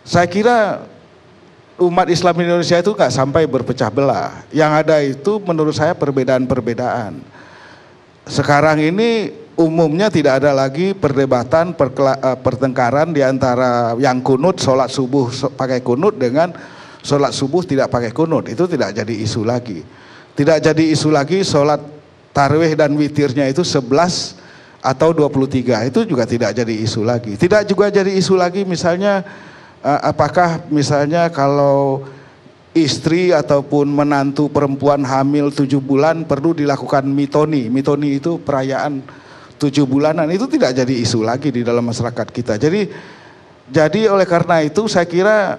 Saya kira umat Islam di Indonesia itu nggak sampai berpecah belah. Yang ada itu menurut saya perbedaan-perbedaan. Sekarang ini umumnya tidak ada lagi perdebatan, pertengkaran di antara yang kunut sholat subuh pakai kunut dengan sholat subuh tidak pakai kunut. Itu tidak jadi isu lagi. Tidak jadi isu lagi sholat tarawih dan witirnya itu 11 atau 23. Itu juga tidak jadi isu lagi. Tidak juga jadi isu lagi misalnya apakah misalnya kalau istri ataupun menantu perempuan hamil 7 bulan perlu dilakukan mitoni. Mitoni itu perayaan 7 bulanan, itu tidak jadi isu lagi di dalam masyarakat kita. Jadi oleh karena itu saya kira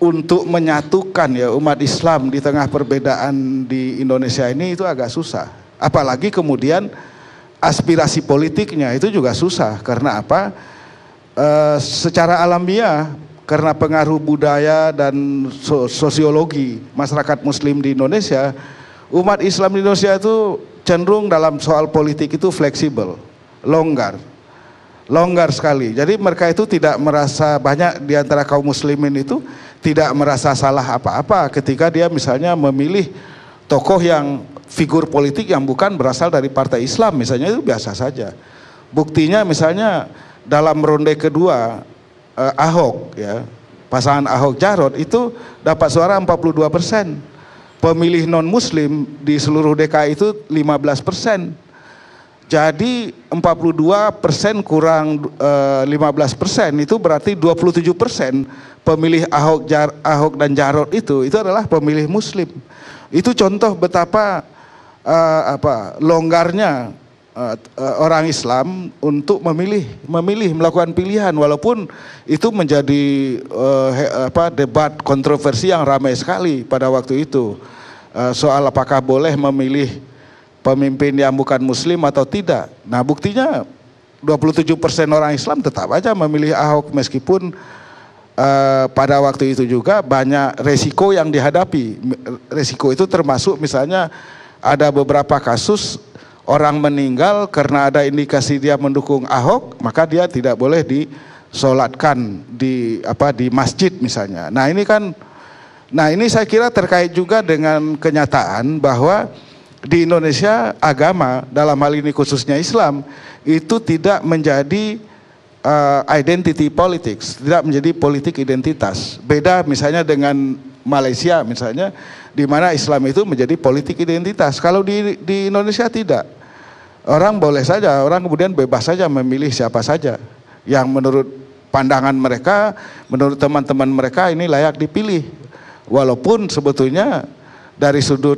untuk menyatukan ya umat Islam di tengah perbedaan di Indonesia ini itu agak susah. Apalagi kemudian aspirasi politiknya itu juga susah. Karena apa? Secara alamiah karena pengaruh budaya dan sosiologi masyarakat muslim di Indonesia, umat Islam di Indonesia itu cenderung dalam soal politik itu fleksibel, longgar sekali. Jadi mereka itu tidak merasa, banyak di antara kaum muslimin itu tidak merasa salah apa-apa ketika dia misalnya memilih tokoh yang figur politik yang bukan berasal dari partai Islam misalnya, itu biasa saja. Buktinya misalnya dalam ronde kedua Ahok ya, pasangan Ahok Jarot itu dapat suara 42%. Pemilih non muslim di seluruh DKI itu 15%. Jadi 42% kurang 15% itu berarti 27% pemilih Ahok dan Jarot itu adalah pemilih muslim. Itu contoh betapa longgarnya orang Islam untuk memilih melakukan pilihan, walaupun itu menjadi debat kontroversi yang ramai sekali pada waktu itu, soal apakah boleh memilih pemimpin yang bukan muslim atau tidak. Nah buktinya 27% orang Islam tetap aja memilih Ahok meskipun pada waktu itu juga banyak resiko yang dihadapi. Resiko itu termasuk misalnya ada beberapa kasus orang meninggal karena ada indikasi dia mendukung Ahok, maka dia tidak boleh disolatkan di masjid misalnya. Nah ini saya kira terkait juga dengan kenyataan bahwa di Indonesia agama dalam hal ini khususnya Islam itu tidak menjadi identity politics, tidak menjadi politik identitas. Beda misalnya dengan Malaysia misalnya, di mana Islam itu menjadi politik identitas. Kalau di Indonesia tidak. Orang boleh saja, orang kemudian bebas saja memilih siapa saja yang menurut pandangan mereka, menurut teman-teman mereka ini layak dipilih. Walaupun sebetulnya dari sudut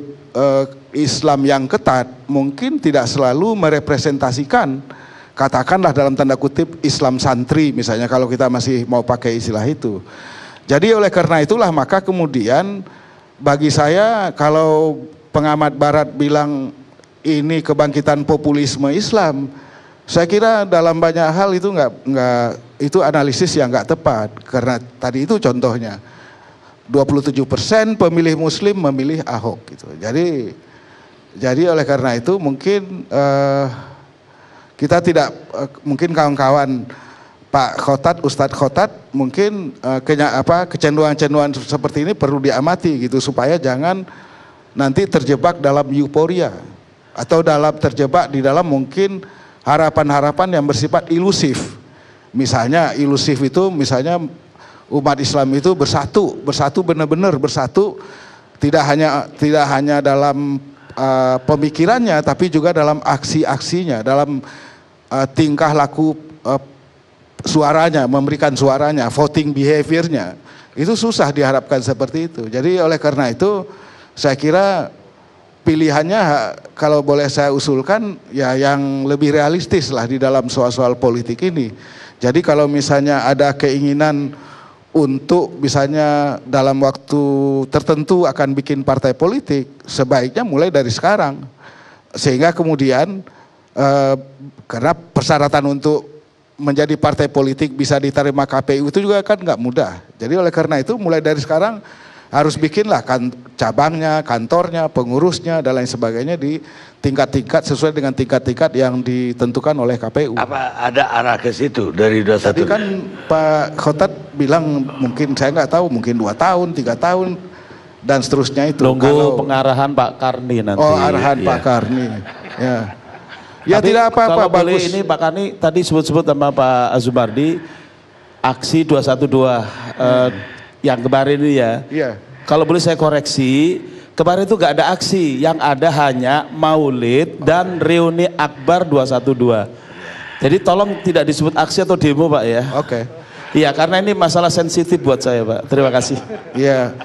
Islam yang ketat mungkin tidak selalu merepresentasikan, katakanlah dalam tanda kutip Islam santri misalnya, kalau kita masih mau pakai istilah itu. Jadi oleh karena itulah maka kemudian bagi saya kalau pengamat barat bilang ini kebangkitan populisme Islam, saya kira dalam banyak hal itu itu analisis yang nggak tepat, karena tadi itu contohnya 27% pemilih muslim memilih Ahok gitu. Jadi oleh karena itu mungkin kita tidak mungkin kawan-kawan Pak Khotat, Ustadz Khotat mungkin kecenderungan-kecenderungan seperti ini perlu diamati gitu, supaya jangan nanti terjebak dalam euforia atau terjebak di dalam mungkin harapan-harapan yang bersifat ilusif. Misalnya ilusif itu misalnya umat Islam itu bersatu benar-benar bersatu, tidak hanya dalam pemikirannya tapi juga dalam aksi-aksinya, dalam tingkah laku suaranya, memberikan suaranya, voting behaviornya. Itu susah diharapkan seperti itu. Jadi oleh karena itu saya kira pilihannya kalau boleh saya usulkan ya yang lebih realistis lah di dalam soal-soal politik ini. Jadi kalau misalnya ada keinginan untuk misalnya dalam waktu tertentu akan bikin partai politik, sebaiknya mulai dari sekarang. Sehingga kemudian karena persyaratan untuk menjadi partai politik bisa diterima KPU itu juga kan nggak mudah. Jadi oleh karena itu mulai dari sekarang harus bikinlah cabangnya, kantornya, pengurusnya dan lain sebagainya di tingkat-tingkat sesuai dengan tingkat-tingkat yang ditentukan oleh KPU. Apa ada arah ke situ dari 21? Tadi kan Pak Khotat bilang mungkin, saya nggak tahu, mungkin 2 tahun, 3 tahun dan seterusnya itu. Nunggu pengarahan Pak Karni nanti. Oh, arahan Pak Karni. Ya. Ya tapi tidak apa-apa, bagus. Ini Pak Karni tadi sebut-sebut sama Pak Azumardi aksi 212 yang kemarin ini ya. Iya. Kalau boleh saya koreksi, kemarin itu nggak ada aksi, yang ada hanya maulid dan reuni akbar 212. Jadi tolong tidak disebut aksi atau demo Pak ya. Oke. Iya, karena ini masalah sensitif buat saya Pak. Terima kasih. Iya.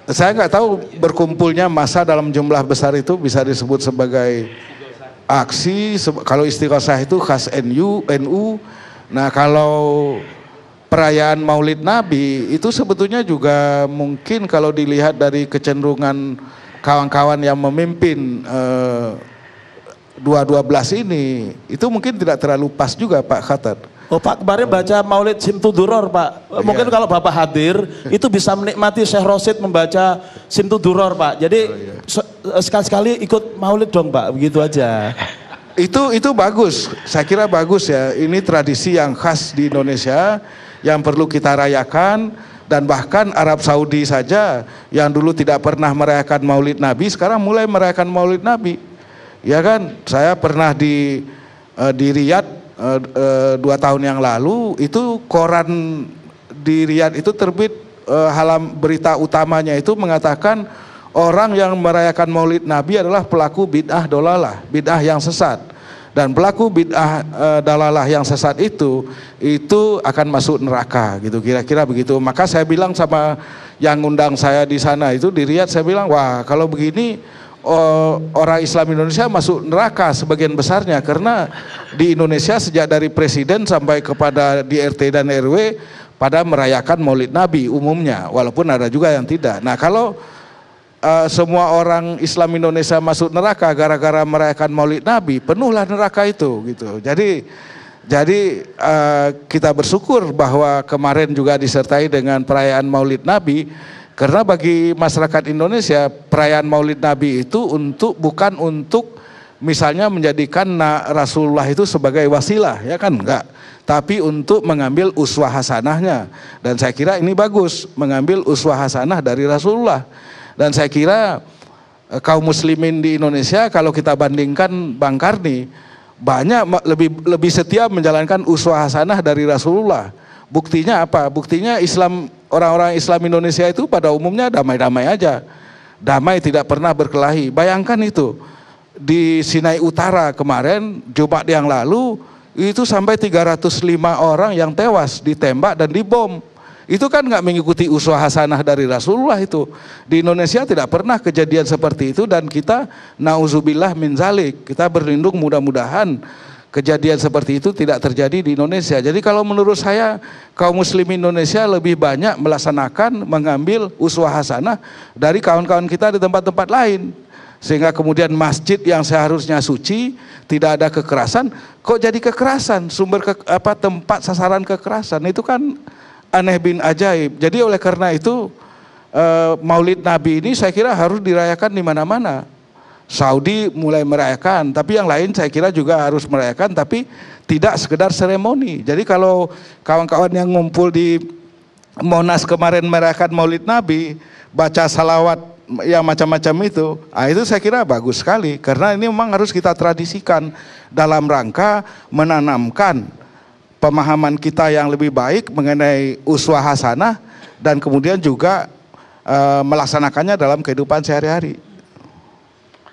Saya nggak tahu berkumpulnya massa dalam jumlah besar itu bisa disebut sebagai aksi. Kalau Istighosah itu khas NU. Nah kalau perayaan Maulid Nabi itu sebetulnya juga mungkin kalau dilihat dari kecenderungan kawan-kawan yang memimpin 212 ini, itu mungkin tidak terlalu pas juga Pak Khatat. Oh Pak, kemarin baca Maulid Simtuduror Pak. Mungkin kalau Bapak hadir itu bisa menikmati Syekh Rosid membaca Simtuduror Pak. Jadi sekali-sekali ikut Maulid dong Pak, begitu aja. Itu bagus, saya kira bagus ya. Ini tradisi yang khas di Indonesia yang perlu kita rayakan, dan bahkan Arab Saudi saja yang dulu tidak pernah merayakan Maulid Nabi sekarang mulai merayakan Maulid Nabi. Ya kan, saya pernah di Riyadh 2 tahun yang lalu, itu koran di Riyadh itu terbit berita utamanya itu mengatakan orang yang merayakan Maulid Nabi adalah pelaku bid'ah dolalah, bid'ah yang sesat. Dan pelaku bid'ah dalalah yang sesat itu akan masuk neraka gitu, kira-kira begitu. Maka saya bilang sama yang undang saya di sana itu di Riyadh, saya bilang wah kalau begini orang Islam Indonesia masuk neraka sebagian besarnya, karena di Indonesia sejak dari presiden sampai kepada di RT dan RW pada merayakan Maulid Nabi umumnya, walaupun ada juga yang tidak. Nah kalau semua orang Islam Indonesia masuk neraka gara-gara merayakan Maulid Nabi, penuhlah neraka itu gitu. Jadi kita bersyukur bahwa kemarin juga disertai dengan perayaan Maulid Nabi, karena bagi masyarakat Indonesia perayaan Maulid Nabi itu bukan untuk misalnya menjadikan Rasulullah itu sebagai wasilah, ya kan, enggak, tapi untuk mengambil uswah hasanahnya. Dan saya kira ini bagus, mengambil uswah hasanah dari Rasulullah. Dan saya kira kaum muslimin di Indonesia kalau kita bandingkan Bang Karni, banyak lebih setia menjalankan uswah hasanah dari Rasulullah. Buktinya apa? Buktinya orang-orang Islam Indonesia itu pada umumnya damai-damai aja. Damai, tidak pernah berkelahi. Bayangkan itu di Sinai Utara kemarin Jumat yang lalu itu sampai 305 orang yang tewas ditembak dan dibom. Itu kan nggak mengikuti uswah hasanah dari Rasulullah itu. Di Indonesia tidak pernah kejadian seperti itu, dan kita nauzubillah min zalik. Kita berlindung mudah-mudahan kejadian seperti itu tidak terjadi di Indonesia. Jadi kalau menurut saya kaum muslim Indonesia lebih banyak melaksanakan mengambil uswah hasanah dari kawan-kawan kita di tempat-tempat lain. Sehingga kemudian masjid yang seharusnya suci, tidak ada kekerasan, kok jadi kekerasan, tempat sasaran kekerasan. Itu kan aneh bin ajaib. Jadi oleh karena itu Maulid Nabi ini saya kira harus dirayakan di mana-mana. Saudi mulai merayakan, tapi yang lain saya kira juga harus merayakan, tapi tidak sekedar seremoni. Jadi kalau kawan-kawan yang ngumpul di Monas kemarin merayakan Maulid Nabi, baca salawat yang macam-macam itu saya kira bagus sekali, karena ini memang harus kita tradisikan dalam rangka menanamkan pemahaman kita yang lebih baik mengenai uswah hasanah, dan kemudian juga melaksanakannya dalam kehidupan sehari-hari.